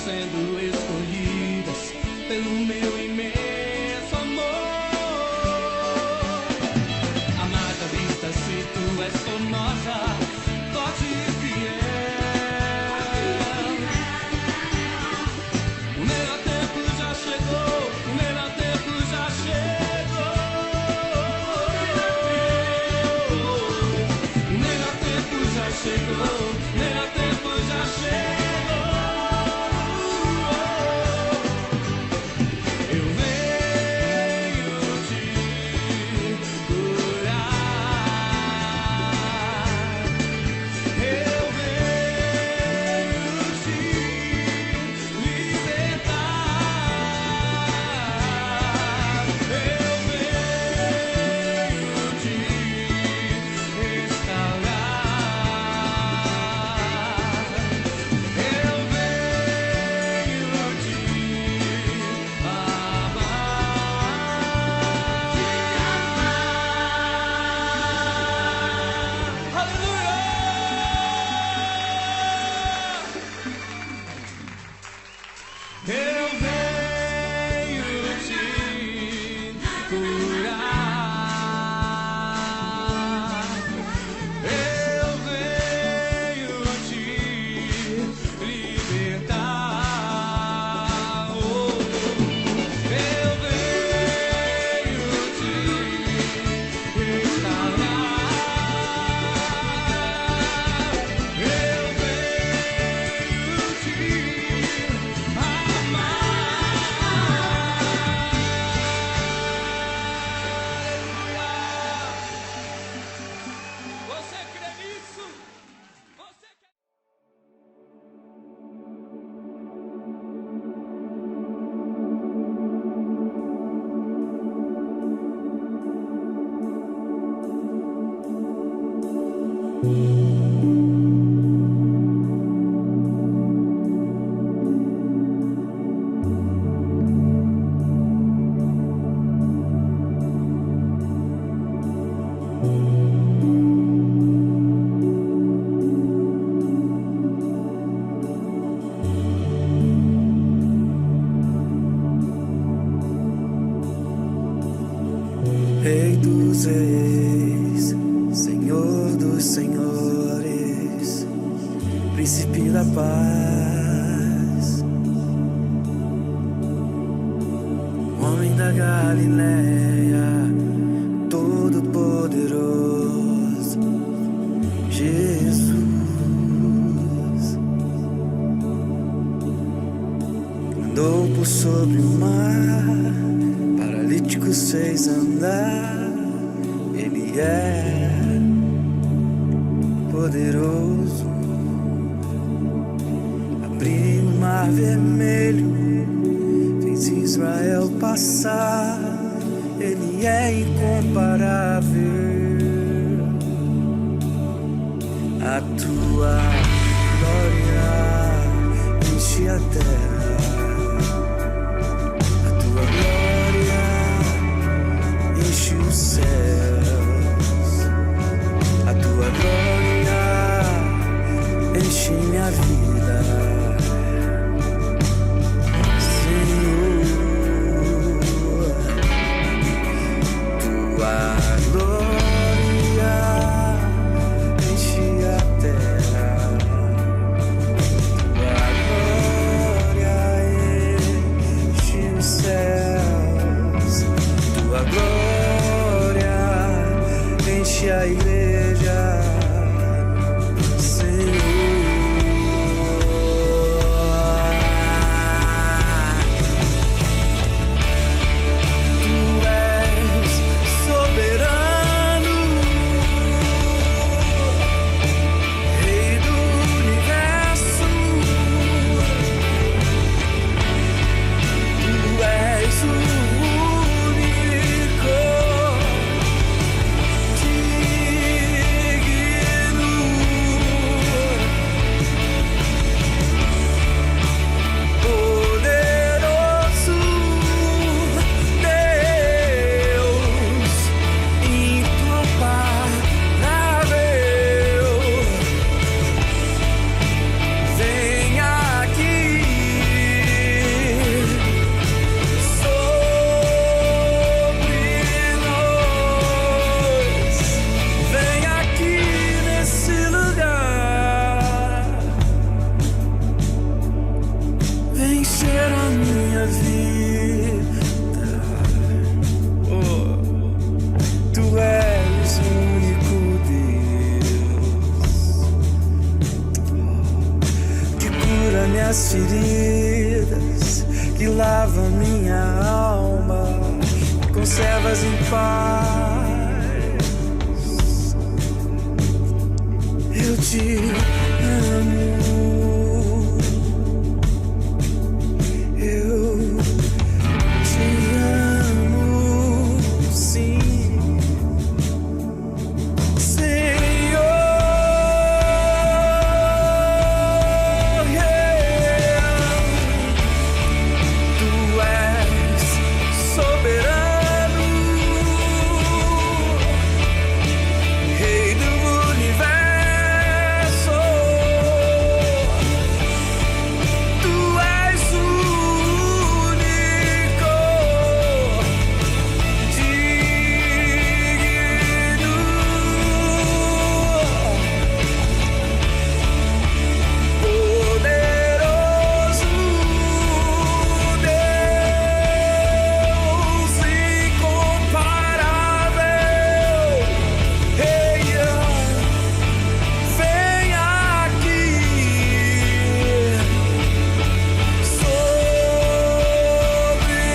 sendo escolhidas pelo meu imenso amor. Amada vista, se tu és formosa, forte e fiel. O melhor tempo já chegou, o melhor tempo já chegou. O melhor tempo já chegou, o melhor tempo já chegou. Rei dos reis, Senhor dos senhores, Príncipe da paz, homem da Galileia, todo-poderoso, Jesus. Andou por sobre o mar, paralíticos fez andar. Ele é poderoso. Abriu o mar vermelho, fez Israel passar. Ele é incomparável. A tua glória enche a terra. Enche os céus, a tua glória enche minha vida, Senhor. Tua glória enche a terra, tua glória enche os céus, tua glória enche a igreja, Senhor. Tu és soberano, Rei do universo. Tu és o único. minhas feridas, que lava minha alma, conservas em paz. Eu te amo. Eu te amo, sim, Senhor. Tu és soberano, Rei do universo. Tu és único, digno, poderoso Deus incomparável. Ei, vem aqui sobre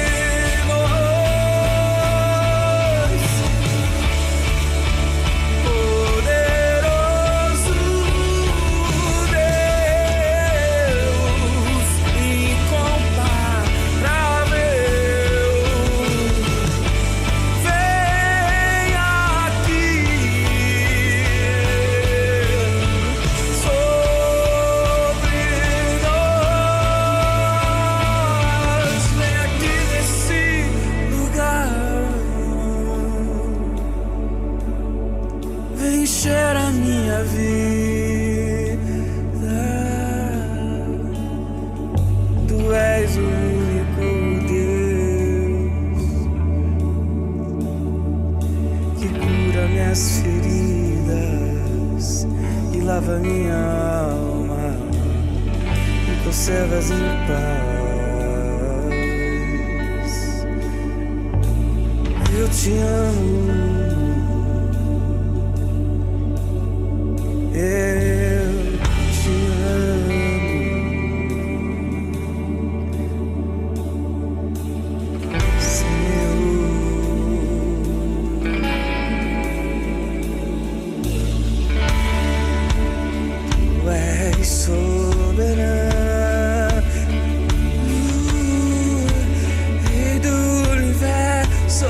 nós, poderoso Deus incomparável. Vem aqui sobre nós, vem aqui nesse lugar, vem encher a minha vida. Tu és o único Deus que cura minhas feridas, que lava minha alma, e conservas em paz. Eu te amo. Eu te amo, Senhor. Tu és soberano, Rei do universo.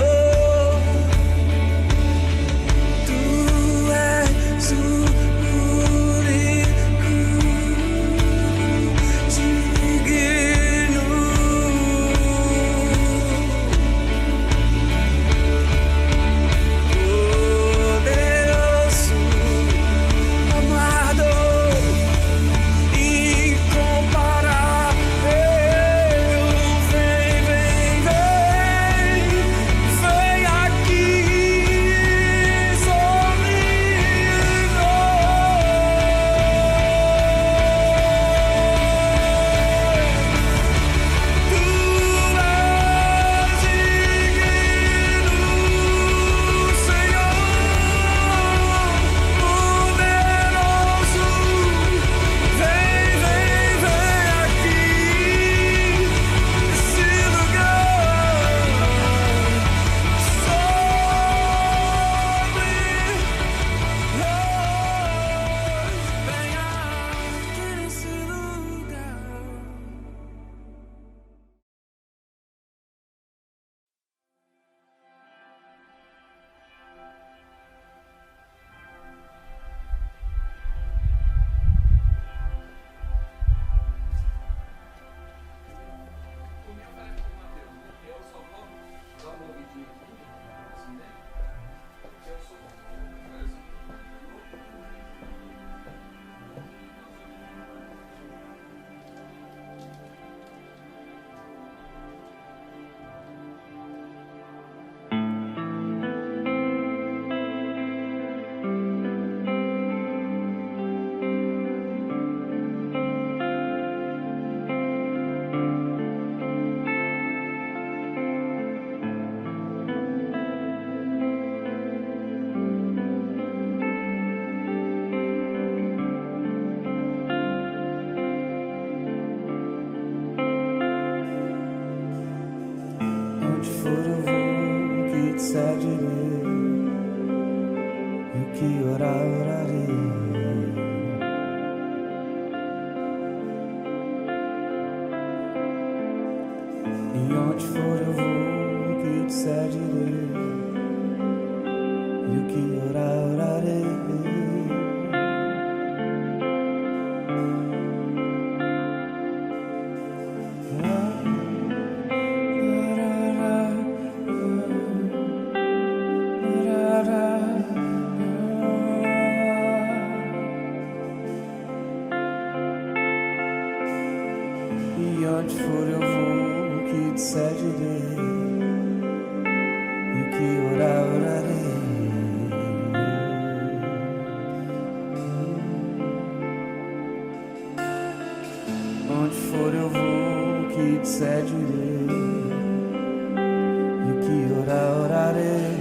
direi e o que orar, orarei. E onde for eu vou, o que disser direi e o que orar, orarei. E onde for eu vou, o que disser direi e o que orar, orarei. Onde for eu vou, o que disser direi e o que orar, orarei.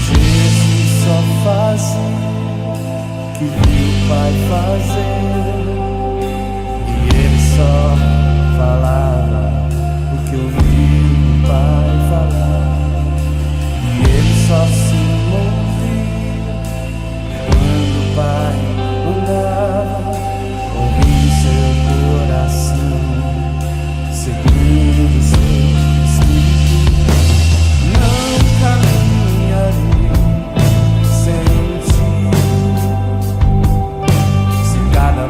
Jesus só fazia o que viu o Pai fazer, e ele só falava o que ouviu o Pai falar, e ele só se movia quando o Pai mandava, ouvir seu coração segundo o seu espírito. Não caminharei sem ti, se cada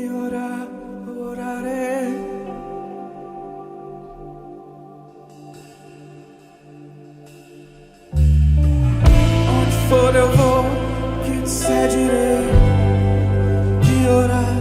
que orarei. Onde for eu vou, que disser direi, que orarei.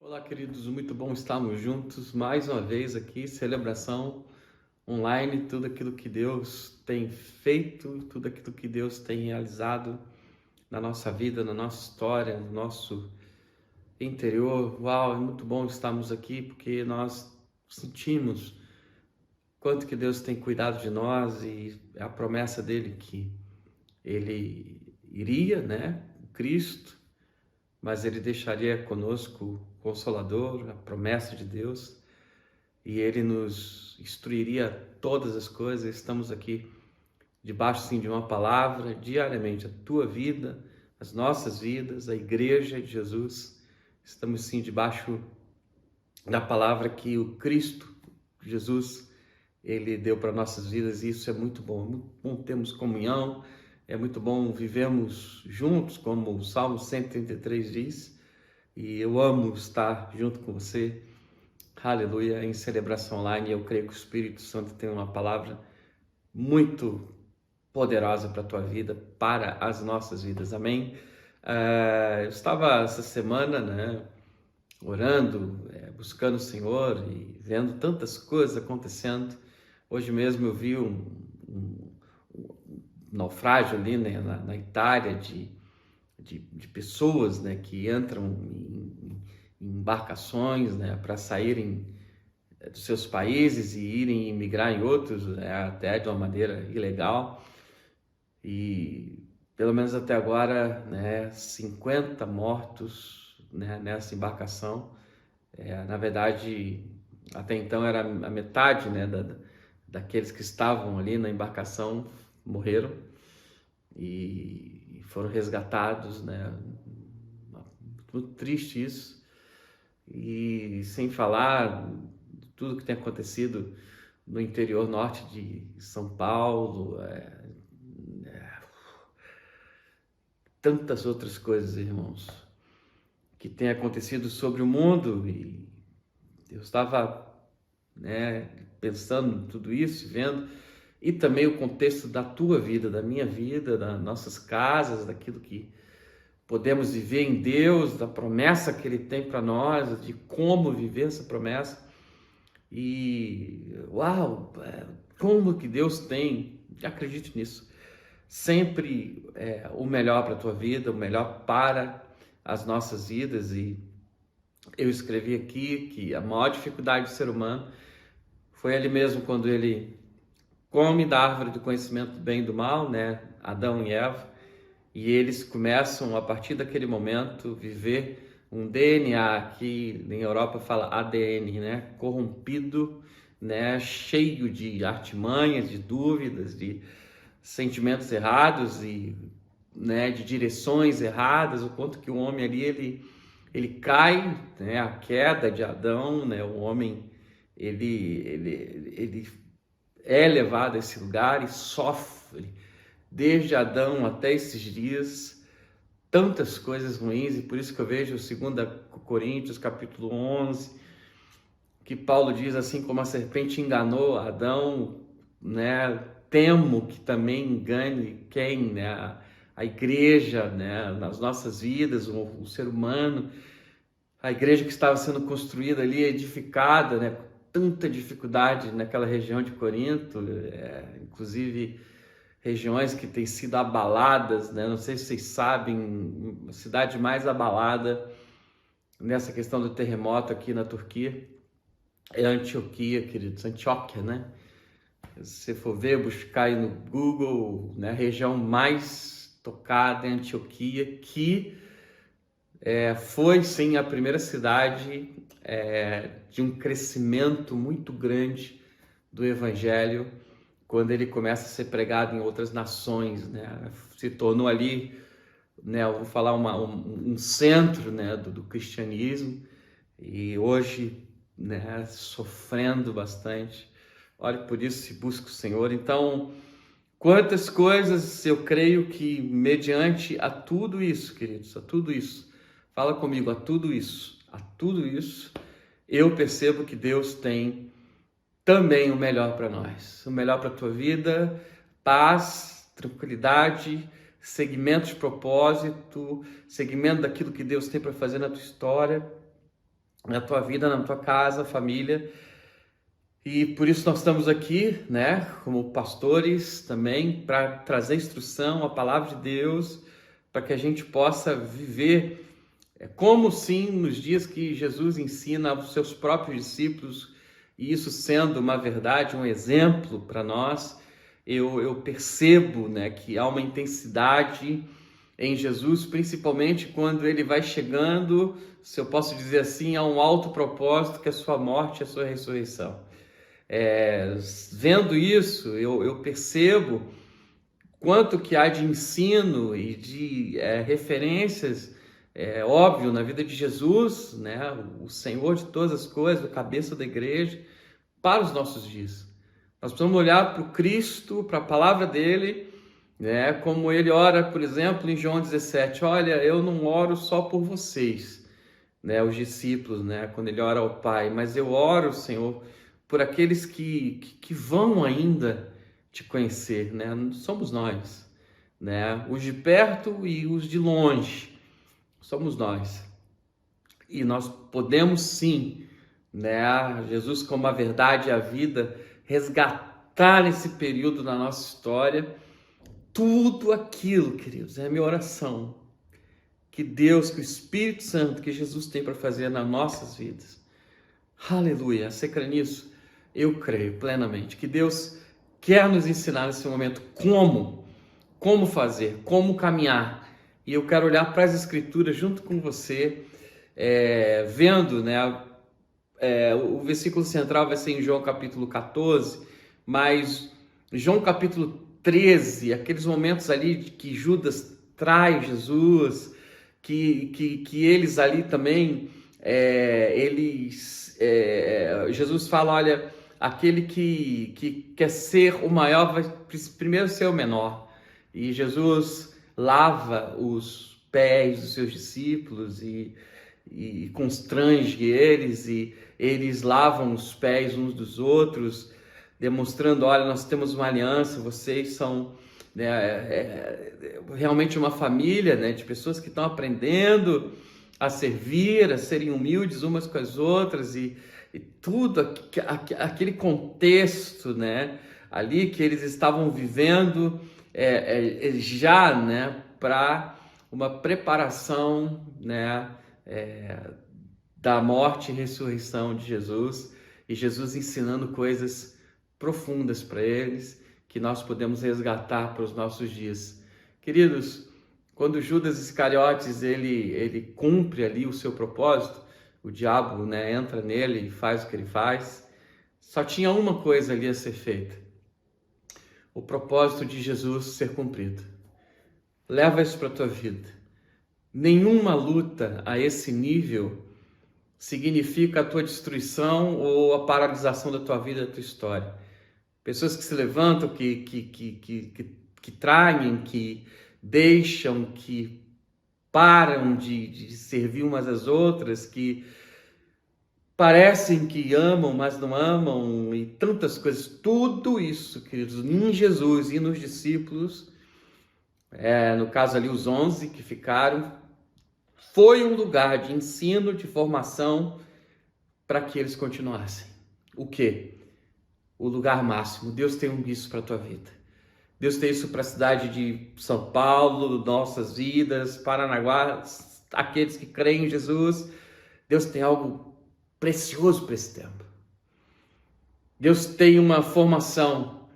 Olá, queridos, muito bom estarmos juntos mais uma vez aqui, celebração online, tudo aquilo que Deus tem feito, tudo aquilo que Deus tem realizado na nossa vida, na nossa história, no nosso interior. Uau, é muito bom estarmos aqui porque nós sentimos quanto que Deus tem cuidado de nós e a promessa dele que ele iria, né, o Cristo, mas ele deixaria conosco o Consolador, a promessa de Deus, e ele nos instruiria todas as coisas. Estamos aqui debaixo sim de uma palavra diariamente, a tua vida, as nossas vidas, a igreja de Jesus. Estamos sim debaixo da palavra que o Cristo Jesus ele deu para nossas vidas, e isso é muito bom termos comunhão, é muito bom vivermos juntos, como o Salmo 133 diz, e eu amo estar junto com você, aleluia, em celebração online. Eu creio que o Espírito Santo tem uma palavra muito poderosa para a tua vida, para as nossas vidas, amém? Eu estava essa semana, né, orando, buscando o Senhor e vendo tantas coisas acontecendo. Hoje mesmo eu vi um naufrágio ali, né, na Itália de pessoas, né, que entram em embarcações, né, para saírem dos seus países e irem migrar em outros, até de uma maneira ilegal. E pelo menos até agora, né, 50 mortos, né, nessa embarcação. Na verdade, até então era a metade, né, daqueles que estavam ali na embarcação morreram e foram resgatados, né? Muito triste isso. E sem falar tudo que tem acontecido no interior norte de São Paulo, tantas outras coisas, irmãos, que tem acontecido sobre o mundo. E eu estava, né, pensando em tudo isso, vendo, e também o contexto da tua vida, da minha vida, das nossas casas, daquilo que podemos viver em Deus, da promessa que Ele tem para nós, de como viver essa promessa. E uau, como que Deus tem, acredite nisso, sempre o melhor para a tua vida, o melhor para as nossas vidas. E eu escrevi aqui que a maior dificuldade do ser humano foi ali mesmo quando ele come da árvore do conhecimento do bem e do mal, né? Adão e Eva, e eles começam a partir daquele momento viver um DNA que em Europa fala ADN, né? Corrompido, né? Cheio de artimanhas, de dúvidas, de sentimentos errados e, né, de direções erradas. O quanto que o homem ali ele cai, né? A queda de Adão, né? O homem ele é levado a esse lugar e sofre desde Adão até esses dias tantas coisas ruins. E por isso que eu vejo 2 Coríntios capítulo 11, que Paulo diz assim: como a serpente enganou Adão, né, temo que também engane quem, né, a igreja, né, nas nossas vidas, o ser humano, a igreja que estava sendo construída ali, edificada, né, tanta dificuldade naquela região de Corinto, inclusive regiões que têm sido abaladas, né? Não sei se vocês sabem, a cidade mais abalada nessa questão do terremoto aqui na Turquia é Antioquia, queridos, Antioquia, né? Se você for ver, buscar aí no Google, né, a região mais tocada é Antioquia, que foi sim a primeira cidade de um crescimento muito grande do Evangelho, quando ele começa a ser pregado em outras nações, né? Se tornou ali, né, eu vou falar um centro, né, do cristianismo, e hoje, né, sofrendo bastante. Olha, por isso se busca o Senhor. Então, quantas coisas eu creio que mediante a tudo isso, queridos, a tudo isso, fala comigo, a tudo isso, eu percebo que Deus tem também o melhor para nós, o melhor para a tua vida, paz, tranquilidade, segmento de propósito, segmento daquilo que Deus tem para fazer na tua história, na tua vida, na tua casa, família. E por isso nós estamos aqui, né, como pastores também, para trazer instrução, a palavra de Deus, para que a gente possa viver como sim nos dias que Jesus ensina aos seus próprios discípulos. E isso sendo uma verdade, um exemplo para nós, eu percebo, né, que há uma intensidade em Jesus, principalmente quando ele vai chegando, se eu posso dizer assim, a um alto propósito, que é a sua morte e a sua ressurreição. Vendo isso, eu percebo quanto que há de ensino e de referências, óbvio, na vida de Jesus, né, o Senhor de todas as coisas, o cabeça da igreja, para os nossos dias. Nós precisamos olhar para o Cristo, para a palavra dele, né, como ele ora, por exemplo, em João 17, olha, eu não oro só por vocês, né, os discípulos, né, quando ele ora ao Pai, mas eu oro, Senhor, por aqueles que vão ainda te conhecer, né, somos nós, né, os de perto e os de longe, somos nós. E nós podemos sim, né, Jesus como a verdade e a vida, resgatar nesse período da nossa história tudo aquilo, queridos, é a minha oração, que Deus, que o Espírito Santo, que Jesus tem para fazer nas nossas vidas. Aleluia, você crê nisso? Eu creio plenamente que Deus quer nos ensinar nesse momento como fazer, como caminhar. E eu quero olhar para as Escrituras junto com você, vendo, né, o versículo central vai ser em João capítulo 14, mas João capítulo 13, aqueles momentos ali que Judas trai Jesus, que eles ali também Jesus fala, olha, aquele que quer ser o maior vai primeiro ser o menor. E Jesus lava os pés dos seus discípulos e constrange eles, e eles lavam os pés uns dos outros, demonstrando, olha, nós temos uma aliança, vocês são realmente uma família, né, de pessoas que estão aprendendo a servir, a serem humildes umas com as outras, e tudo aquele contexto, né, ali que eles estavam vivendo já, né, para uma preparação, né, da morte e ressurreição de Jesus, e Jesus ensinando coisas profundas para eles, que nós podemos resgatar para os nossos dias. Queridos, quando Judas Iscariotes ele cumpre ali o seu propósito, o diabo, né, entra nele e faz o que ele faz, só tinha uma coisa ali a ser feita: o propósito de Jesus ser cumprido. Leva isso para a tua vida. Nenhuma luta a esse nível significa a tua destruição ou a paralisação da tua vida, da tua história. Pessoas que se levantam, que traem, que deixam, que param de servir umas às outras, que parecem que amam, mas não amam, e tantas coisas. Tudo isso, queridos, em Jesus e nos discípulos, no caso ali os 11 que ficaram, foi um lugar de ensino, de formação, para que eles continuassem. O quê? O lugar máximo. Deus tem isso para a tua vida. Deus tem isso para a cidade de São Paulo, nossas vidas, Paranaguá, aqueles que creem em Jesus. Deus tem algo precioso para esse tempo. Deus tem uma formação.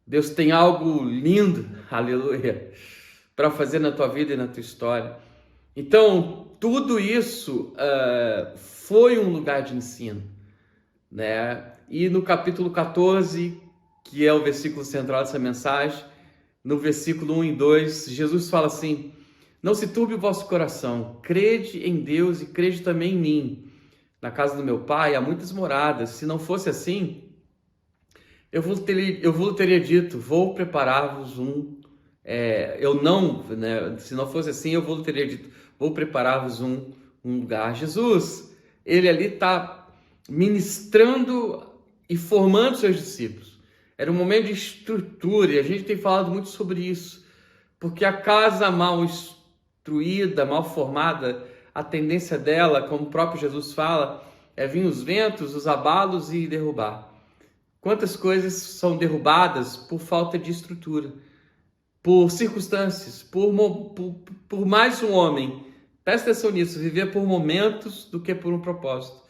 Deus tem algo lindo, aleluia, para fazer na tua vida e na tua história. Então, tudo isso foi um lugar de ensino, né? E no capítulo 14, que é o versículo central dessa mensagem, no versículo 1 e 2, Jesus fala assim: não se turbe o vosso coração, crede em Deus e crede também em mim. Na casa do meu pai há muitas moradas, se não fosse assim, eu vos teria dito, vou preparar-vos se não fosse assim, eu vos teria dito, vou preparar-vos um lugar. Jesus, ele ali está ministrando e formando seus discípulos. Era um momento de estrutura, e a gente tem falado muito sobre isso, porque a casa mal instruída, mal formada, a tendência dela, como o próprio Jesus fala, é vir os ventos, os abalos e derrubar. Quantas coisas são derrubadas por falta de estrutura, por circunstâncias, por mais um homem. Presta atenção nisso, viver por momentos do que por um propósito.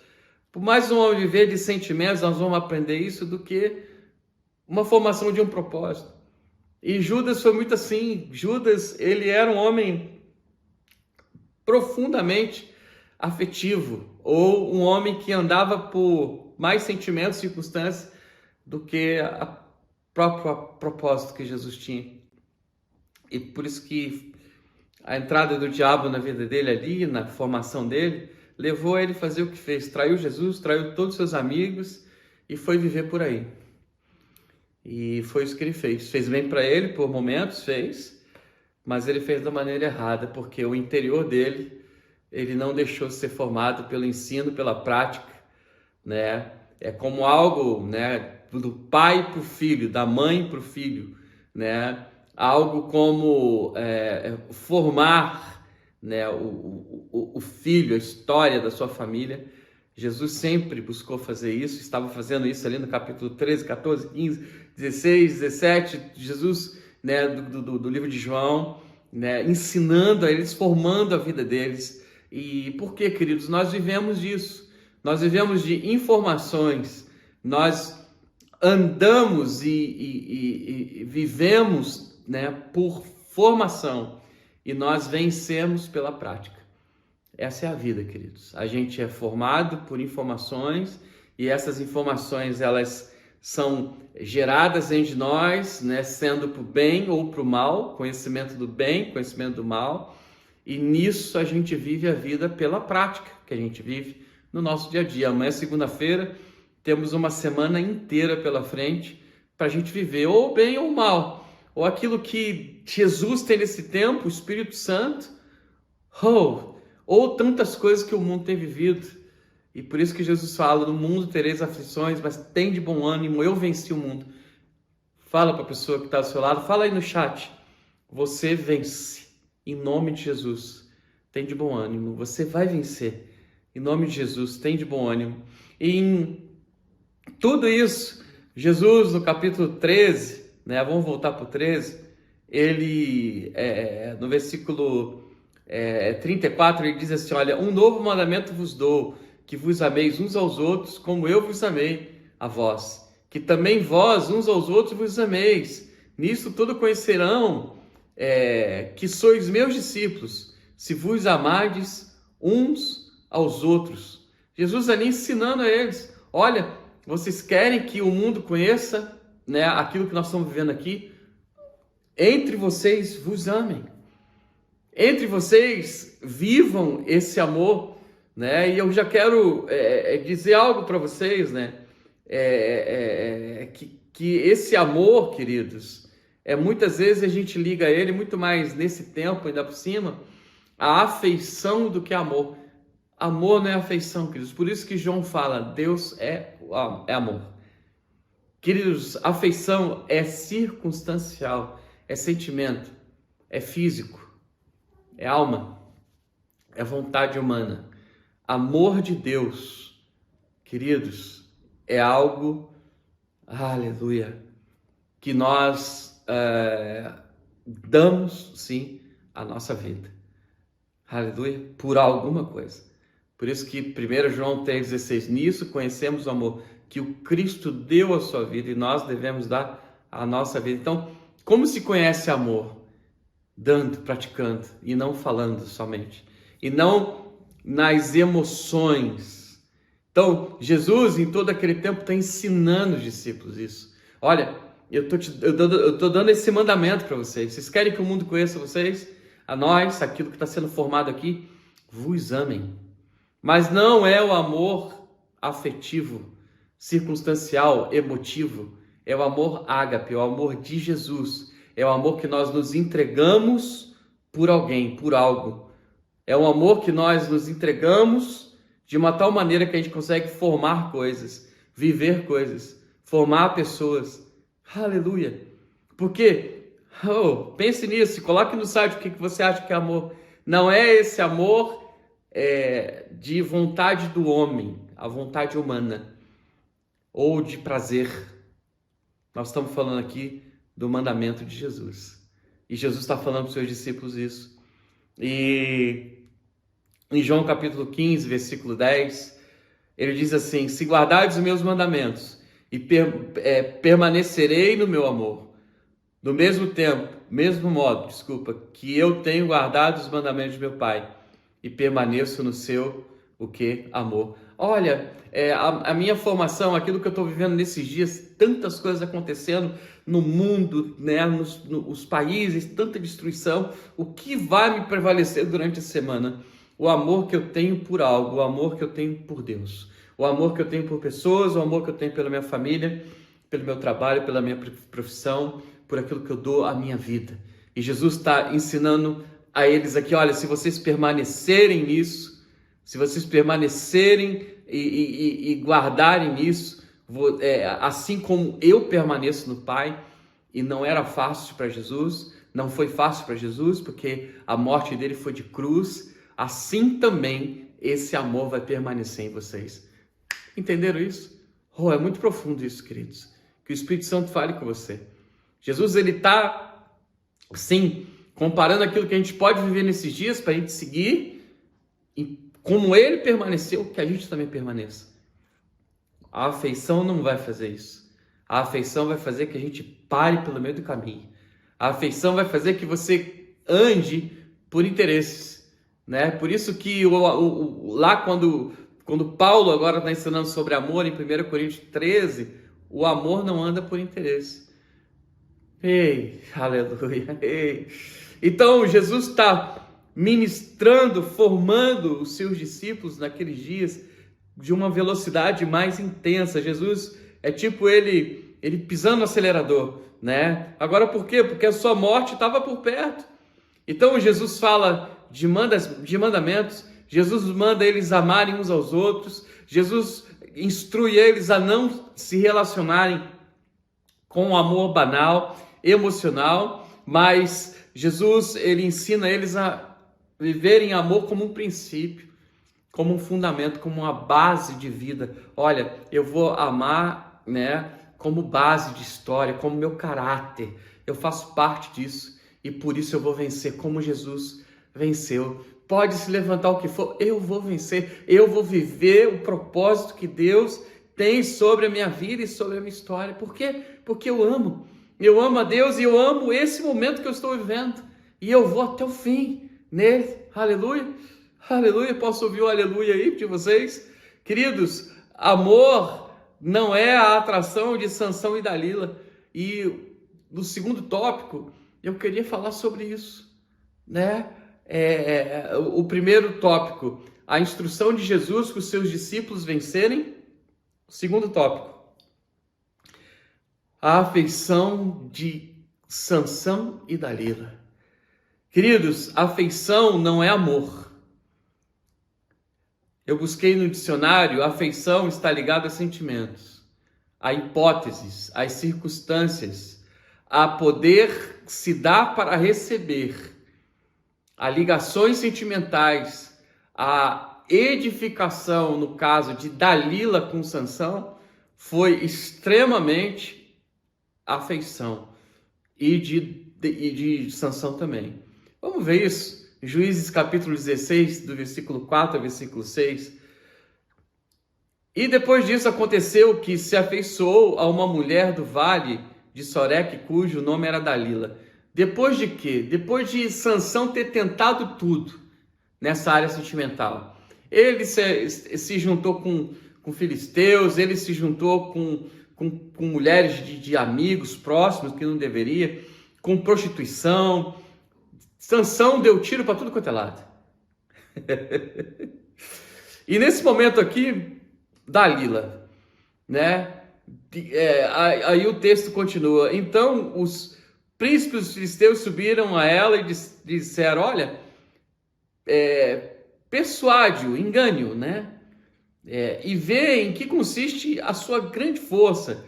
Por mais um homem viver de sentimentos, nós vamos aprender isso, do que uma formação de um propósito. E Judas foi muito assim. Judas, ele era um homem profundamente afetivo, ou um homem que andava por mais sentimentos e circunstâncias do que a própria propósito que Jesus tinha. E por isso que a entrada do diabo na vida dele ali, na formação dele, levou a ele fazer o que fez. Traiu Jesus, traiu todos os seus amigos e foi viver por aí. E foi isso que ele fez. Fez bem para ele por momentos, fez, mas ele fez da maneira errada, porque o interior dele, ele não deixou ser formado pelo ensino, pela prática, né? É como algo, né, do pai para o filho, da mãe para o filho, né? Algo como formar, né, o filho, a história da sua família. Jesus sempre buscou fazer isso, estava fazendo isso ali no capítulo 13, 14, 15, 16, 17, Jesus, né, do livro de João, né, ensinando a eles, formando a vida deles. E por quê, queridos? Nós vivemos disso, nós vivemos de informações, nós andamos e vivemos, né, por formação, e nós vencemos pela prática. Essa é a vida, queridos. A gente é formado por informações, e essas informações, elas são geradas em nós, né, sendo para o bem ou para o mal, conhecimento do bem, conhecimento do mal, E nisso a gente vive a vida pela prática que a gente vive no nosso dia a dia. Amanhã, segunda-feira, temos uma semana inteira pela frente para a gente viver ou bem ou mal, ou aquilo que Jesus tem nesse tempo, o Espírito Santo, ou tantas coisas que o mundo tem vivido. E por isso que Jesus fala: no mundo tereis aflições, mas tem de bom ânimo, eu venci o mundo. Fala para a pessoa que está do seu lado, fala aí no chat: você vence, em nome de Jesus, tem de bom ânimo, você vai vencer, em nome de Jesus, tem de bom ânimo. E em tudo isso, Jesus, no capítulo 13, né, vamos voltar para o 13, ele, no versículo 34, ele diz assim: olha, um novo mandamento vos dou, que vos ameis uns aos outros, como eu vos amei a vós, que também vós uns aos outros vos ameis. Nisto todos conhecerão que sois meus discípulos, se vos amardes uns aos outros. Jesus ali ensinando a eles: olha, vocês querem que o mundo conheça, né, aquilo que nós estamos vivendo aqui? Entre vocês vos amem. Entre vocês vivam esse amor, né? E eu já quero dizer algo para vocês, né? Que esse amor, queridos, muitas vezes a gente liga a ele muito mais nesse tempo, ainda por cima, a afeição do que amor. Amor não é afeição, queridos. Por isso que João fala: Deus é amor. Queridos, afeição é circunstancial, é sentimento, é físico, é alma, é vontade humana. Amor de Deus, queridos, é algo, aleluia, que nós damos, sim, a nossa vida, aleluia, por alguma coisa. Por isso que 1 João 3,16, nisso conhecemos o amor, que o Cristo deu a sua vida e nós devemos dar a nossa vida. Então, como se conhece amor? Dando, praticando e não falando somente. E não nas emoções. Então, Jesus, em todo aquele tempo, está ensinando os discípulos isso. Olha, eu tô dando esse mandamento para vocês. Vocês querem que o mundo conheça vocês? A nós, aquilo que está sendo formado aqui, vos amem. Mas não é o amor afetivo, circunstancial, emotivo. É o amor ágape, é o amor de Jesus. É o amor que nós nos entregamos por alguém, por algo. É um amor que nós nos entregamos de uma tal maneira que a gente consegue formar coisas, viver coisas, formar pessoas. Aleluia! Porque, pense nisso, coloque no site o que você acha que é amor. Não é esse amor de vontade do homem, a vontade humana, ou de prazer. Nós estamos falando aqui do mandamento de Jesus. E Jesus está falando para os seus discípulos isso. E em João capítulo 15, versículo 10, ele diz assim: se guardardes os meus mandamentos e permanecerei no meu amor, do mesmo modo, que eu tenho guardado os mandamentos de meu Pai e permaneço no seu, amor. Olha, a minha formação, aquilo que eu estou vivendo nesses dias, tantas coisas acontecendo no mundo, né, nos países, tanta destruição. O que vai me prevalecer durante a semana? O amor que eu tenho por algo, o amor que eu tenho por Deus, o amor que eu tenho por pessoas, o amor que eu tenho pela minha família, pelo meu trabalho, pela minha profissão, por aquilo que eu dou à minha vida. E Jesus está ensinando a eles aqui: olha, se vocês permanecerem nisso, se vocês permanecerem e guardarem nisso, assim como eu permaneço no Pai. E não era fácil para Jesus, não foi fácil para Jesus, porque a morte dele foi de cruz. Assim também esse amor vai permanecer em vocês. Entenderam isso? É muito profundo isso, queridos. Que o Espírito Santo fale com você. Jesus, ele está, sim, comparando aquilo que a gente pode viver nesses dias para a gente seguir, e como ele permaneceu, que a gente também permaneça. A afeição não vai fazer isso. A afeição vai fazer que a gente pare pelo meio do caminho. A afeição vai fazer que você ande por interesses, né? Por isso que lá quando Paulo agora está ensinando sobre amor em 1 Coríntios 13, o amor não anda por interesse. Ei, aleluia! Ei. Então Jesus está ministrando, formando os seus discípulos naqueles dias de uma velocidade mais intensa. Jesus é tipo ele pisando no acelerador, né? Agora por quê? Porque a sua morte estava por perto. Então Jesus fala de mandamentos, Jesus manda eles amarem uns aos outros, Jesus instrui eles a não se relacionarem com o amor banal, emocional, mas Jesus ele ensina eles a viverem amor como um princípio, como um fundamento, como uma base de vida. Olha, eu vou amar, né, como base de história, como meu caráter. Eu faço parte disso e por isso eu vou vencer como Jesus venceu. Pode se levantar o que for, eu vou vencer. Eu vou viver o propósito que Deus tem sobre a minha vida e sobre a minha história. Por quê? Porque eu amo. Eu amo a Deus e eu amo esse momento que eu estou vivendo. E eu vou até o fim nele. Aleluia. Aleluia. Posso ouvir o aleluia aí de vocês? Queridos, amor não é a atração de Sansão e Dalila. E no segundo tópico, eu queria falar sobre isso, né? O primeiro tópico, a instrução de Jesus para os seus discípulos vencerem. O segundo tópico, a afeição de Sansão e Dalila. Queridos, afeição não é amor. Eu busquei no dicionário, afeição está ligada a sentimentos, a hipóteses, às circunstâncias, a poder se dar para receber, a ligações sentimentais, a edificação, no caso de Dalila com Sansão, foi extremamente afeição, e de Sansão também. Vamos ver isso. Juízes capítulo 16, do versículo 4 ao versículo 6. E depois disso aconteceu que se afeiçoou a uma mulher do vale de Soreque, cujo nome era Dalila. Depois de quê? Depois de Sansão ter tentado tudo nessa área sentimental. Ele se juntou com filisteus, ele se juntou com mulheres de amigos próximos que não deveria, com prostituição. Sansão deu tiro para tudo quanto é lado. E nesse momento aqui, Dalila, né? Aí o texto continua. Então os príncipes dos filisteus subiram a ela e disseram: olha, persuade-o, engane-o, né? E vê em que consiste a sua grande força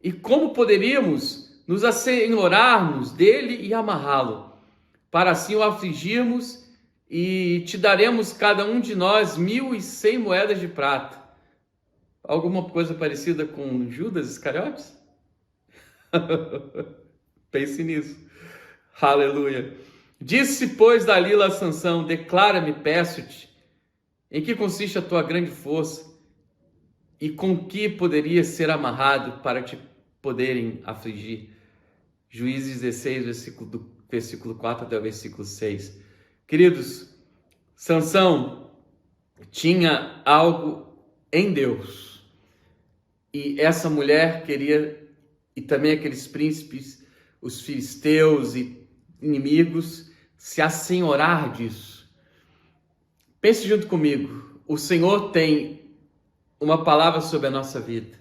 e como poderíamos nos assenhorarmos dele e amarrá-lo, para assim o afligirmos, e te daremos cada um de nós 1.100 moedas de prata. Alguma coisa parecida com Judas Iscariotes? Pense nisso. Aleluia. Disse, pois, Dalila a Sansão: declara-me, peço-te, em que consiste a tua grande força e com que poderia ser amarrado para te poderem afligir. Juízes 16, versículo 4 até o versículo 6. Queridos, Sansão tinha algo em Deus. E essa mulher queria, e também aqueles príncipes, os filisteus e inimigos, se assenhorar disso. Pense junto comigo. O Senhor tem uma palavra sobre a nossa vida.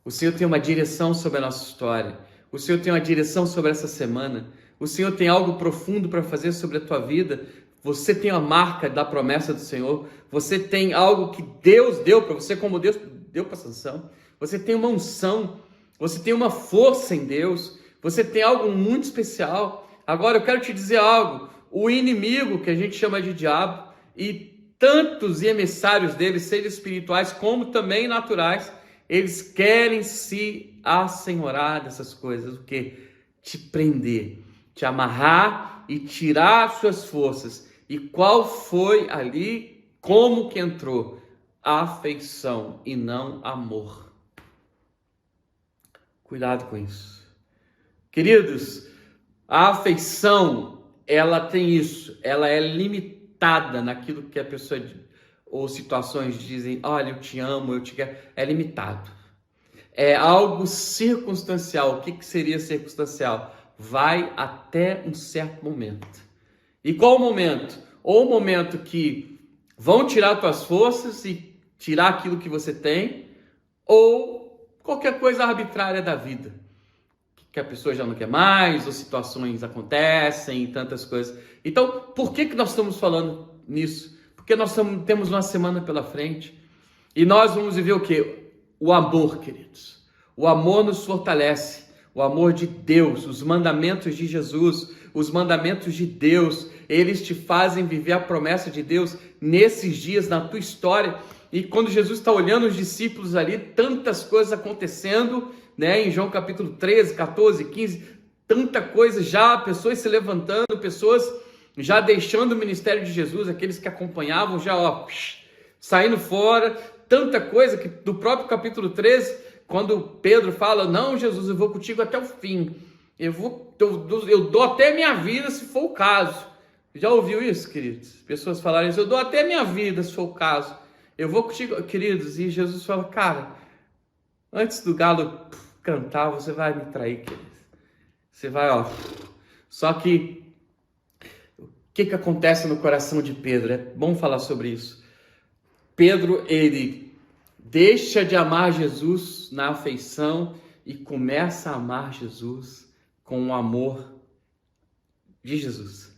O Senhor tem uma direção sobre a nossa história. O Senhor tem uma direção sobre essa semana. O Senhor tem algo profundo para fazer sobre a tua vida. Você tem a marca da promessa do Senhor. Você tem algo que Deus deu para você, como Deus deu para Sansão. Você tem uma unção. Você tem uma força em Deus. Você tem algo muito especial. Agora eu quero te dizer algo. O inimigo, que a gente chama de diabo, e tantos emissários dele, sejam espirituais como também naturais, eles querem se assenhorar dessas coisas. O quê? Te prender, te amarrar e tirar suas forças. E qual foi ali, como que entrou? Afeição e não amor. Cuidado com isso. Queridos, a afeição, ela tem isso, ela é limitada naquilo que a pessoa ou situações dizem: olha, eu te amo, eu te quero. É limitado. É algo circunstancial. O que seria circunstancial? Vai até um certo momento. E qual o momento? ou um momento que vão tirar tuas forças e tirar aquilo que você tem, ou qualquer coisa arbitrária da vida, que a pessoa já não quer mais, ou situações acontecem, tantas coisas. Então, por que nós estamos falando nisso? Porque nós temos uma semana pela frente, e nós vamos viver o quê? O amor, queridos. O amor nos fortalece, o amor de Deus, os mandamentos de Jesus, os mandamentos de Deus, eles te fazem viver a promessa de Deus nesses dias, na tua história. E quando Jesus está olhando os discípulos ali, tantas coisas acontecendo, né? Em João capítulo 13, 14, 15, tanta coisa já, pessoas se levantando, pessoas já deixando o ministério de Jesus, aqueles que acompanhavam já, ó, saindo fora, tanta coisa que do próprio capítulo 13, quando Pedro fala, não, Jesus, eu vou contigo até o fim, eu dou até minha vida se for o caso. Já ouviu isso, queridos? Pessoas falarem isso, eu dou até minha vida se for o caso, eu vou contigo, queridos. E Jesus fala, cara, antes do galo cantar, você vai me trair, queridos. Você vai, ó. Só que, o que acontece no coração de Pedro? É bom falar sobre isso. Pedro, ele deixa de amar Jesus na afeição e começa a amar Jesus com o amor de Jesus.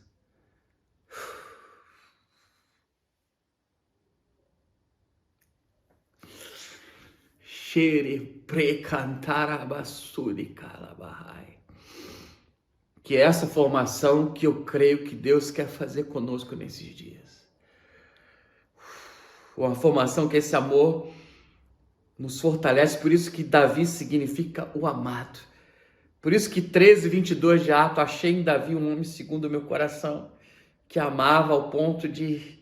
Que é essa formação que eu creio que Deus quer fazer conosco nesses dias. Uma formação que esse amor nos fortalece, por isso que Davi significa o amado. Por isso que 13:22 de Atos, achei em Davi um homem segundo o meu coração, que amava ao ponto de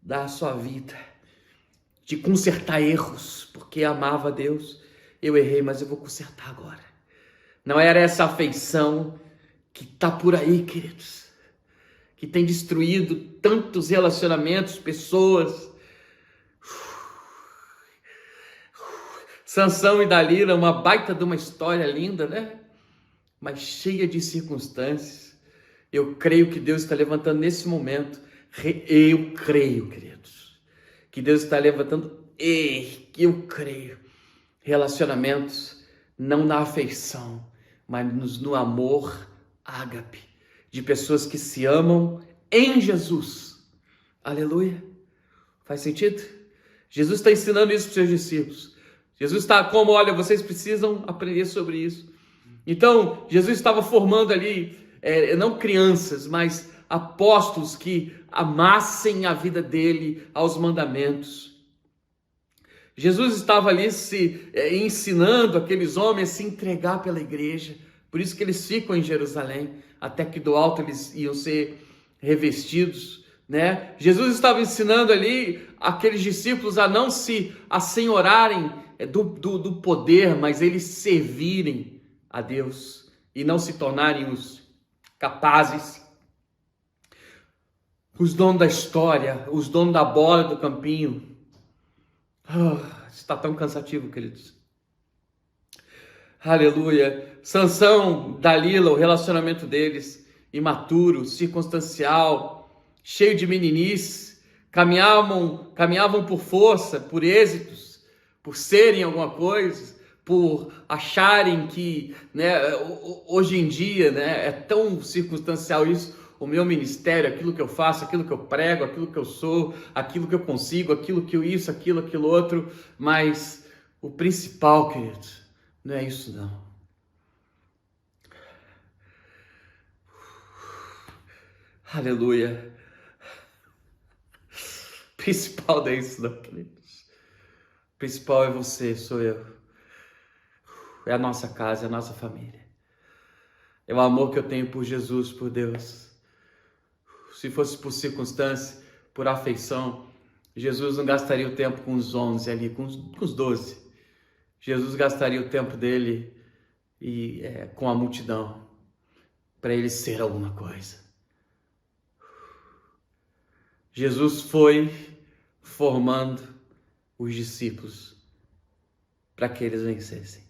dar a sua vida, de consertar erros, porque amava a Deus. Eu errei, mas eu vou consertar agora. Não era essa afeição que está por aí, queridos, que tem destruído tantos relacionamentos, pessoas. Sansão e Dalila, uma baita de uma história linda, né? Mas cheia de circunstâncias. Eu creio que Deus está levantando nesse momento. Eu creio, queridos, que Deus está levantando. Eu creio. Relacionamentos, não na afeição, mas no amor ágape, de pessoas que se amam em Jesus. Aleluia. Faz sentido? Jesus está ensinando isso para os seus discípulos. Jesus está como, olha, vocês precisam aprender sobre isso. Então, Jesus estava formando ali, não crianças, mas apóstolos que amassem a vida dele aos mandamentos. Jesus estava ali ensinando aqueles homens a se entregar pela igreja. Por isso que eles ficam em Jerusalém, até que do alto eles iam ser revestidos, né? Jesus estava ensinando ali aqueles discípulos a não se assenhorarem do poder, mas eles servirem a Deus e não se tornarem os capazes, os donos da história, os donos da bola do campinho. Está tão cansativo, queridos. Aleluia. Sansão, Dalila, o relacionamento deles, imaturo, circunstancial, cheio de meninice, caminhavam por força, por êxitos, por serem alguma coisa, por acharem que, né, hoje em dia, né, é tão circunstancial isso, o meu ministério, aquilo que eu faço, aquilo que eu prego, aquilo que eu sou, aquilo que eu consigo, aquilo que eu isso, aquilo outro, mas o principal, queridos, não é isso não. Aleluia. O principal não é isso não, queridos. O principal é você, sou eu. É a nossa casa, é a nossa família. É o amor que eu tenho por Jesus, por Deus. Se fosse por circunstância, por afeição, Jesus não gastaria o tempo com os 11 ali, com os 12. Jesus gastaria o tempo dele com a multidão, para ele ser alguma coisa. Jesus foi formando os discípulos para que eles vencessem.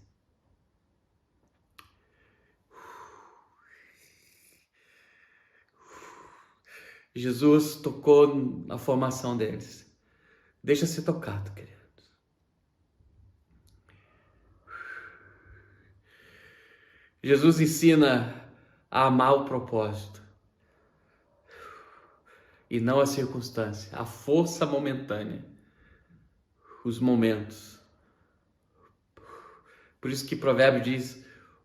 Jesus tocou na formação deles. Deixa ser tocado, queridos. Jesus ensina a amar o propósito e não a circunstância, a força momentânea, os momentos. Por isso que Provérbio diz,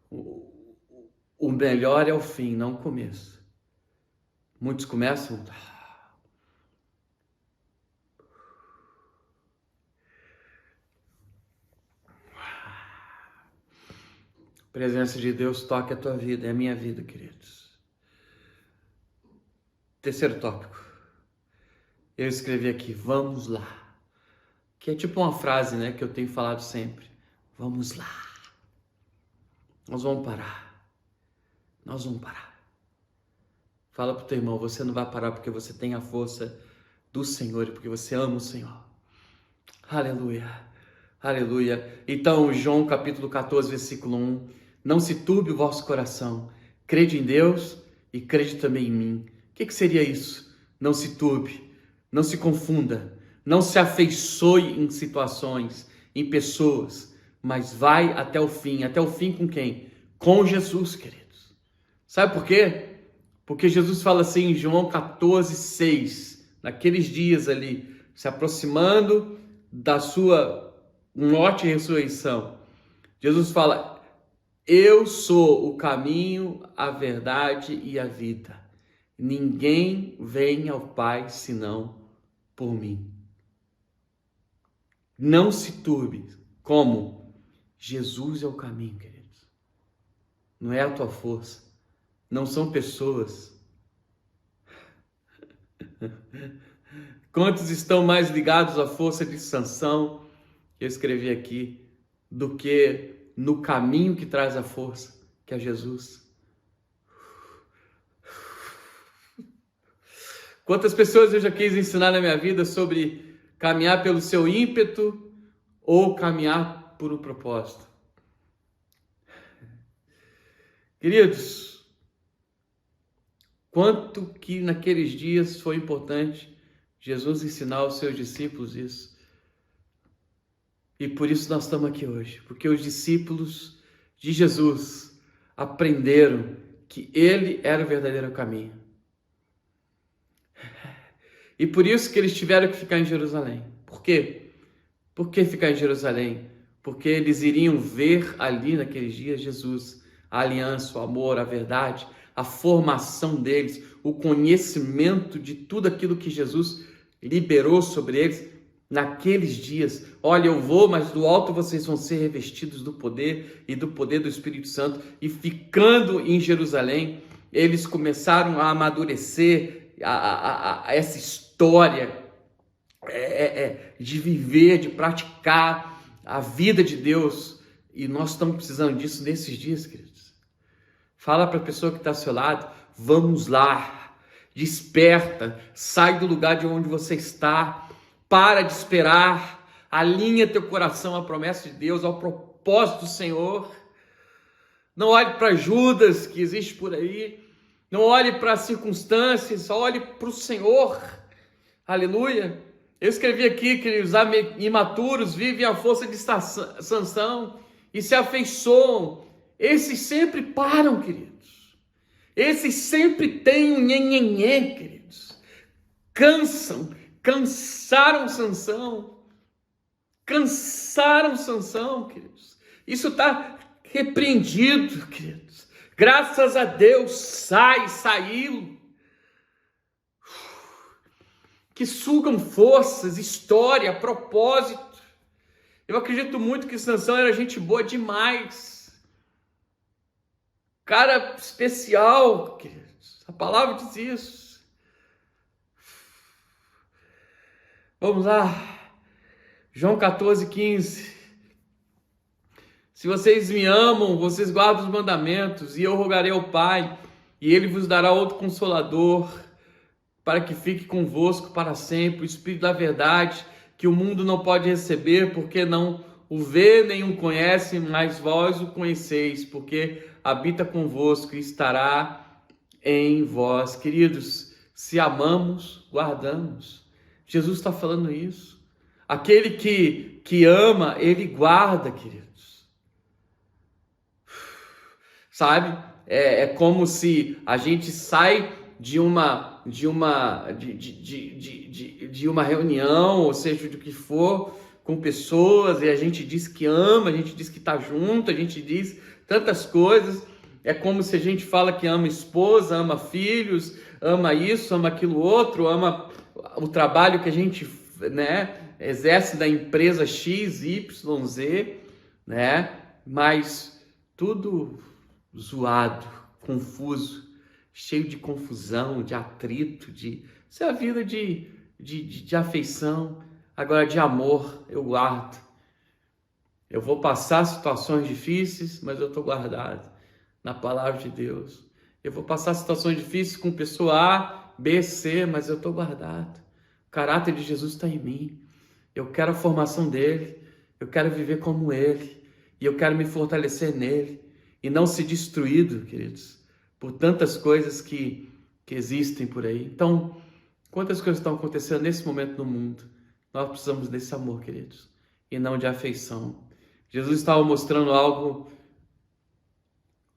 o melhor é o fim, não o começo. Muitos começam... A presença de Deus toca a tua vida, é a minha vida, queridos. Terceiro tópico. Eu escrevi aqui, vamos lá. Que é tipo uma frase, né, que eu tenho falado sempre. Vamos lá. Nós vamos parar. Nós vamos parar. Fala pro teu irmão, você não vai parar porque você tem a força do Senhor e porque você ama o Senhor. Aleluia. Aleluia. Então, João capítulo 14, versículo 1. Não se turbe o vosso coração. Crede em Deus e crede também em mim. O que seria isso? Não se turbe, não se confunda, não se afeiçoe em situações, em pessoas, mas vai até o fim. Até o fim com quem? Com Jesus, queridos. Sabe por quê? Porque Jesus fala assim em João 14, 6, naqueles dias ali, se aproximando da sua morte e ressurreição. Jesus fala, eu sou o caminho, a verdade e a vida. Ninguém vem ao Pai senão por mim. Não se turbe. Como? Jesus é o caminho, queridos. Não é a tua força. Não são pessoas. Quantos estão mais ligados à força de Sansão, que eu escrevi aqui, do que no caminho que traz a força, que é Jesus? Quantas pessoas eu já quis ensinar na minha vida sobre caminhar pelo seu ímpeto ou caminhar por um propósito? Queridos, quanto que naqueles dias foi importante Jesus ensinar aos seus discípulos isso. E por isso nós estamos aqui hoje, porque os discípulos de Jesus aprenderam que Ele era o verdadeiro caminho. E por isso que eles tiveram que ficar em Jerusalém. Por quê? Por que ficar em Jerusalém? Porque eles iriam ver ali naqueles dias Jesus, a aliança, o amor, a verdade, a formação deles, o conhecimento de tudo aquilo que Jesus liberou sobre eles naqueles dias. Olha, eu vou, mas do alto vocês vão ser revestidos do poder e do poder do Espírito Santo. E ficando em Jerusalém, eles começaram a amadurecer essa história de viver, de praticar a vida de Deus. E nós estamos precisando disso nesses dias, queridos. Fala para a pessoa que está ao seu lado, vamos lá, desperta, sai do lugar de onde você está, para de esperar, alinha teu coração à promessa de Deus, ao propósito do Senhor. Não olhe para Judas que existe por aí, não olhe para as circunstâncias, só olhe para o Senhor. Aleluia. Eu escrevi aqui que os imaturos vivem a força de Sansão e se afeiçoam. Esses sempre param, queridos. Esses sempre têm um nhenhenhê, queridos. Cansaram Sansão, queridos. Isso está repreendido, queridos. Graças a Deus, saiu. Que sugam forças, história, propósito. Eu acredito muito que Sansão era gente boa demais. Cara especial, queridos. A palavra diz isso. Vamos lá. João 14, 15. Se vocês me amam, vocês guardam os mandamentos, e eu rogarei ao Pai, e Ele vos dará outro Consolador, para que fique convosco para sempre, o Espírito da verdade, que o mundo não pode receber, porque não o vê nem o conhece, mas vós o conheceis, porque habita convosco e estará em vós. Queridos, Se amamos, guardamos. Jesus está falando isso. Aquele que ama, ele guarda, queridos. Sabe? É como se a gente sai de uma reunião, ou seja, do que for, com pessoas, e a gente diz que ama, a gente diz que está junto, a gente diz tantas coisas. É como se a gente fala que ama esposa, ama filhos, ama isso, ama aquilo outro, ama o trabalho que a gente, né, exerce da empresa X, Y, Z, né? Mas tudo zoado, confuso, cheio de confusão, de atrito, isso é a vida de afeição. Agora, de amor, eu guardo. Eu vou passar situações difíceis, mas eu estou guardado na palavra de Deus. Eu vou passar situações difíceis com pessoa A, B, C, mas eu estou guardado. O caráter de Jesus está em mim. Eu quero a formação dele. Eu quero viver como ele. E eu quero me fortalecer nele. E não ser destruído, queridos, por tantas coisas que existem por aí. Então, quantas coisas estão acontecendo nesse momento no mundo? Nós precisamos desse amor, queridos, e não de afeição. Jesus estava mostrando algo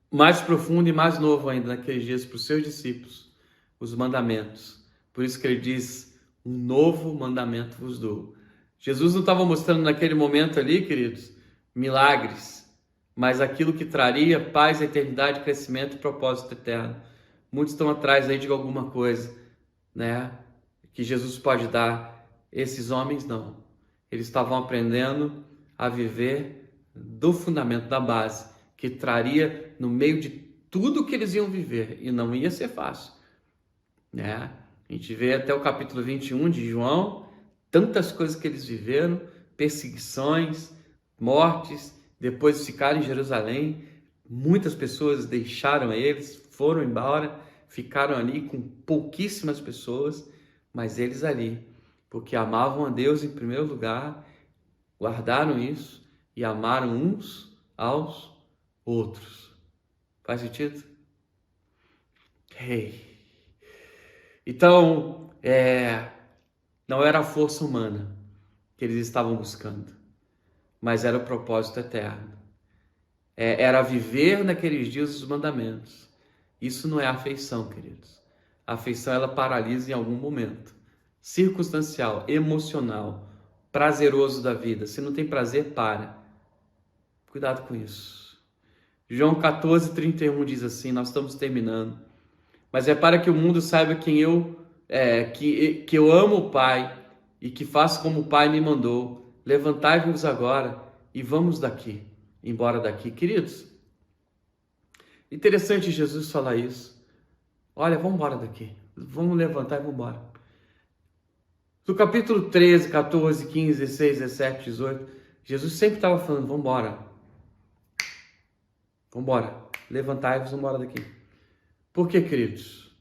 mais profundo e mais novo ainda naqueles dias para os seus discípulos, os mandamentos. Por isso que ele diz, um novo mandamento vos dou. Jesus não estava mostrando naquele momento ali, queridos, milagres, mas aquilo que traria paz, eternidade, crescimento e propósito eterno. Muitos estão atrás aí de alguma coisa, né, que Jesus pode dar. Esses homens não. Eles estavam aprendendo a viver do fundamento, da base, que traria no meio de tudo que eles iam viver, e não ia ser fácil, né? A gente vê até o capítulo 21 de João, tantas coisas que eles viveram, perseguições, mortes, depois ficaram em Jerusalém, muitas pessoas deixaram eles, foram embora, ficaram ali com pouquíssimas pessoas, mas eles ali, porque amavam a Deus em primeiro lugar, guardaram isso e amaram uns aos outros. Faz sentido? Hey. Então, não era a força humana que eles estavam buscando, mas era o propósito eterno. Era viver naqueles dias os mandamentos. Isso não é afeição, queridos. A afeição, ela paralisa em algum momento. Circunstancial, emocional, prazeroso da vida. Se não tem prazer, para. Cuidado com isso. João 14:31 diz assim, nós estamos terminando. Mas é para que o mundo saiba que eu amo o Pai e que faço como o Pai me mandou. Levantai-vos agora e vamos daqui, embora daqui. Queridos, interessante Jesus falar isso. Olha, vamos embora daqui. Vamos levantar e vamos embora. No capítulo 13, 14, 15, 16, 17, 18, Jesus sempre estava falando, vamos embora. Vamos embora. Levantai-vos, vamos embora daqui. Por quê, queridos?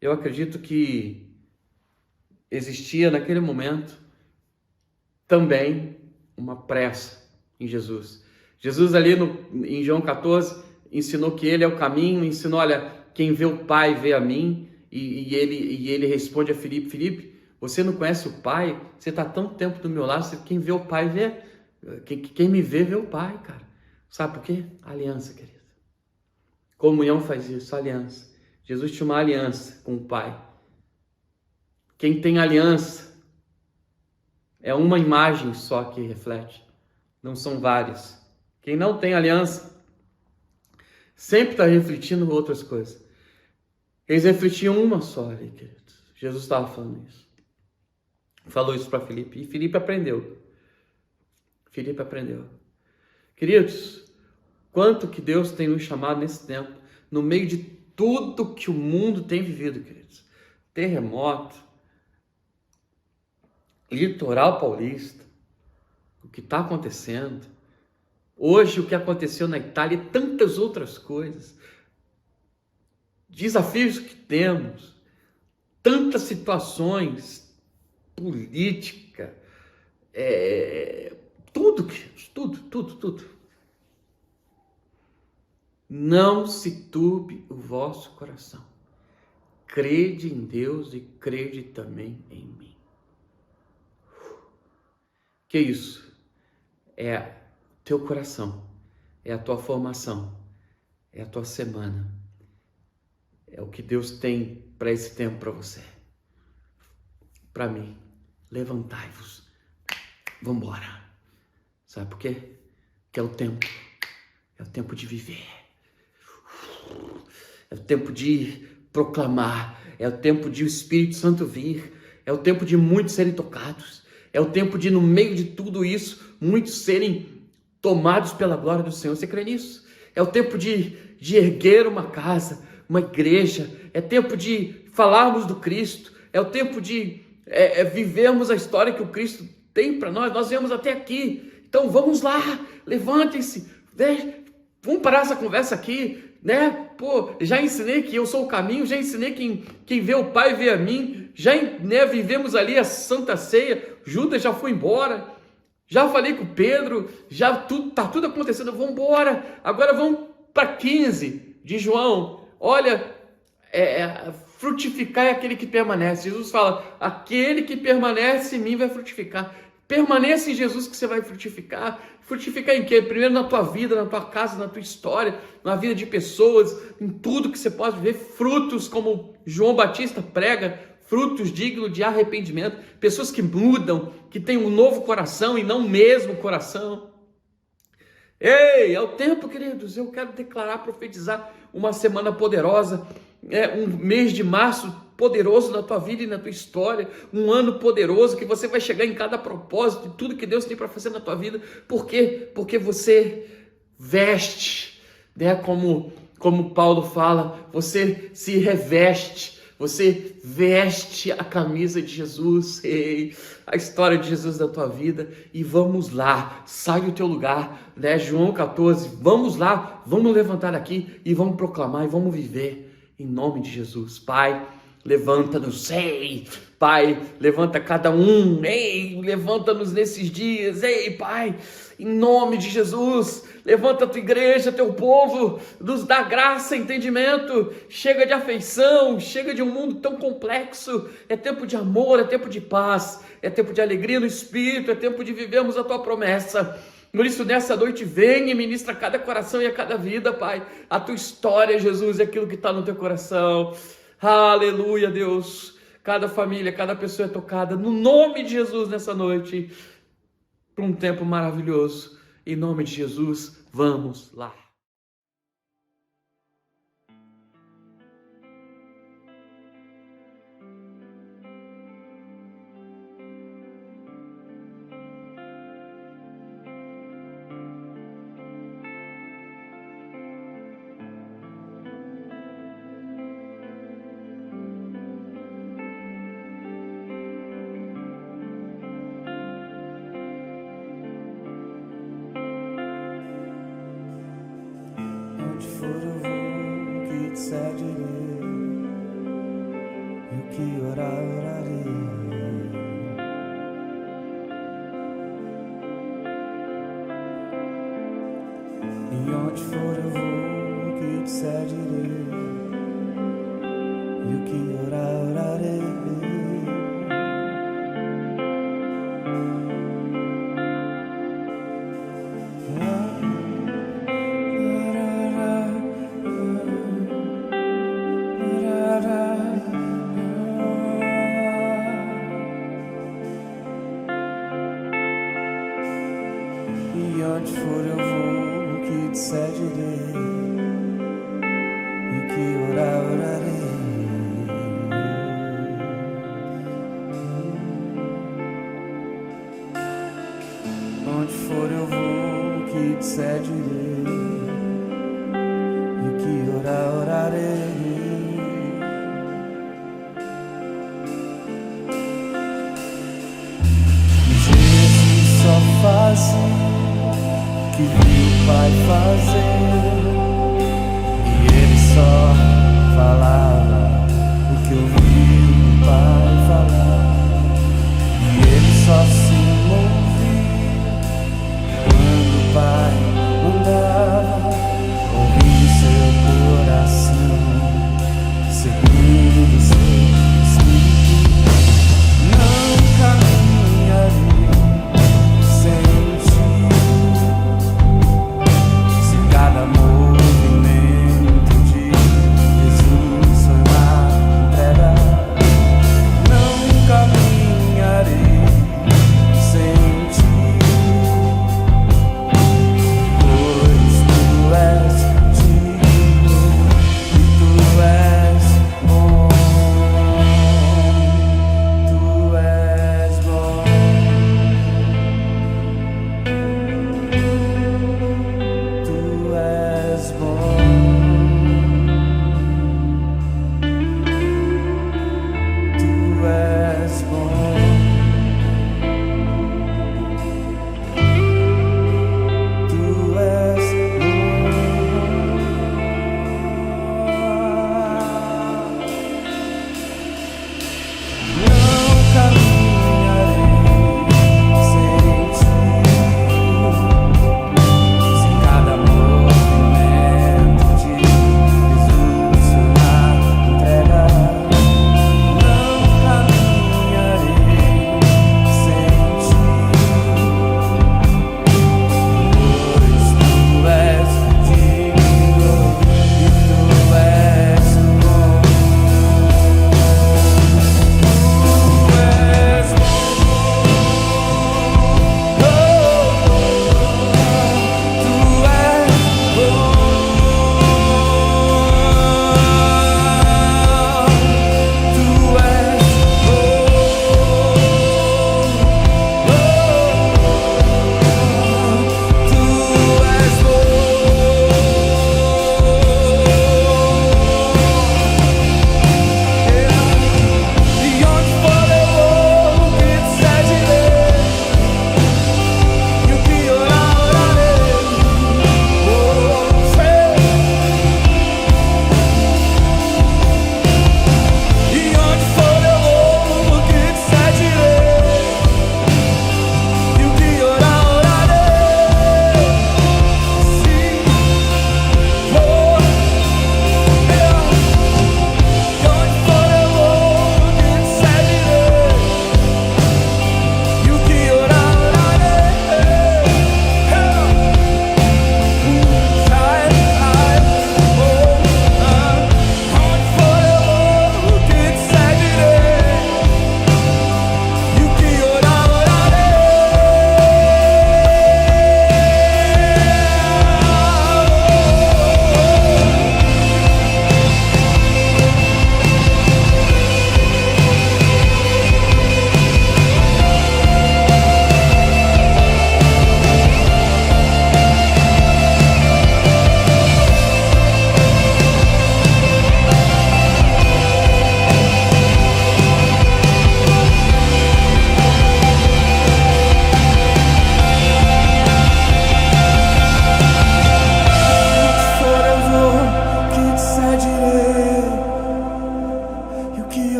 Eu acredito que existia naquele momento também uma pressa em Jesus. Jesus ali em João 14 ensinou que ele é o caminho, ensinou, olha, quem vê o Pai vê a mim, e ele responde a Filipe, Filipe, você não conhece o Pai? Você está tanto tempo do meu lado, quem vê o Pai vê, quem me vê, vê o Pai, cara. Sabe por quê? Aliança, querido. Comunhão faz isso, aliança. Jesus tinha uma aliança com o Pai. Quem tem aliança é uma imagem só que reflete, não são várias. Quem não tem aliança sempre está refletindo outras coisas. Eles refletiam uma só ali, queridos. Jesus estava falando isso. Falou isso para Filipe e Filipe aprendeu. Filipe aprendeu. Queridos, quanto que Deus tem nos chamado nesse tempo, no meio de tudo que o mundo tem vivido, queridos. Terremoto, litoral paulista, o que está acontecendo. Hoje o que aconteceu na Itália e tantas outras coisas. Desafios que temos, tantas situações, política, tudo, tudo. Não se turbe o vosso coração. crede em Deus e crede também em mim. Que isso? É teu coração, é a tua formação, é a tua semana, é o que Deus tem para esse tempo para você. Para mim, levantai-vos, vamos embora. Sabe por quê? Porque é o tempo de viver, é o tempo de proclamar, é o tempo de o Espírito Santo vir, é o tempo de muitos serem tocados, é o tempo de, no meio de tudo isso, muitos serem tomados pela glória do Senhor. Você crê nisso? É o tempo de erguer uma casa, uma igreja, é tempo de falarmos do Cristo, é o tempo de vivermos a história que o Cristo tem para nós viemos até aqui, então vamos lá, levantem-se, né? Vamos parar essa conversa aqui, né? Já ensinei que eu sou o caminho, já ensinei que quem vê o Pai vê a mim, já vivemos ali a Santa Ceia, Judas já foi embora, já falei com Pedro, tá tudo acontecendo, vamos embora, agora vamos para 15 de João, olha, frutificar é aquele que permanece. Jesus fala, aquele que permanece em mim vai frutificar. Permaneça em Jesus que você vai frutificar. Frutificar em quê? Primeiro na tua vida, na tua casa, na tua história, na vida de pessoas, em tudo que você pode ver. Frutos como João Batista prega, frutos dignos de arrependimento. Pessoas que mudam, que têm um novo coração e não o mesmo coração. Ei, é o tempo, queridos. Eu quero declarar, profetizar uma semana poderosa, um mês de março poderoso na tua vida e na tua história, um ano poderoso que você vai chegar em cada propósito de tudo que Deus tem para fazer na tua vida. Por quê? Porque você veste, né? Como Paulo fala, você se reveste, você veste a camisa de Jesus, a história de Jesus da tua vida, e vamos lá, sai do teu lugar, né? João 14, vamos lá, vamos levantar aqui e vamos proclamar e vamos viver em nome de Jesus. Pai, levanta-nos, Pai, levanta cada um, levanta-nos nesses dias, Pai, em nome de Jesus, levanta a tua igreja, teu povo, nos dá graça, entendimento, chega de afeição, chega de um mundo tão complexo, é tempo de amor, é tempo de paz, é tempo de alegria no Espírito, é tempo de vivermos a tua promessa. Por isso, nessa noite, vem e ministra a cada coração e a cada vida, Pai, a tua história, Jesus, é aquilo que está no teu coração. Aleluia, Deus, cada família, cada pessoa é tocada, no nome de Jesus nessa noite, para um tempo maravilhoso, em nome de Jesus, vamos lá. Onde for eu vou, que te seguirei, e o que orar, orarei. E onde for eu vou, que te seguirei, e o que orar, orarei. E onde for eu vou, que te seguirei, e o que orar, orarei. Onde for eu vou, que te seguirei, e o que orar, orarei. Jesus só fazia que viu o Pai fazer, e ele só falava o que ouviu o Pai falar, e ele só se movia quando o Pai mandava, ouvindo seu coração, segundo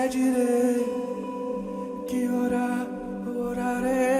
chiederei, che ora orare.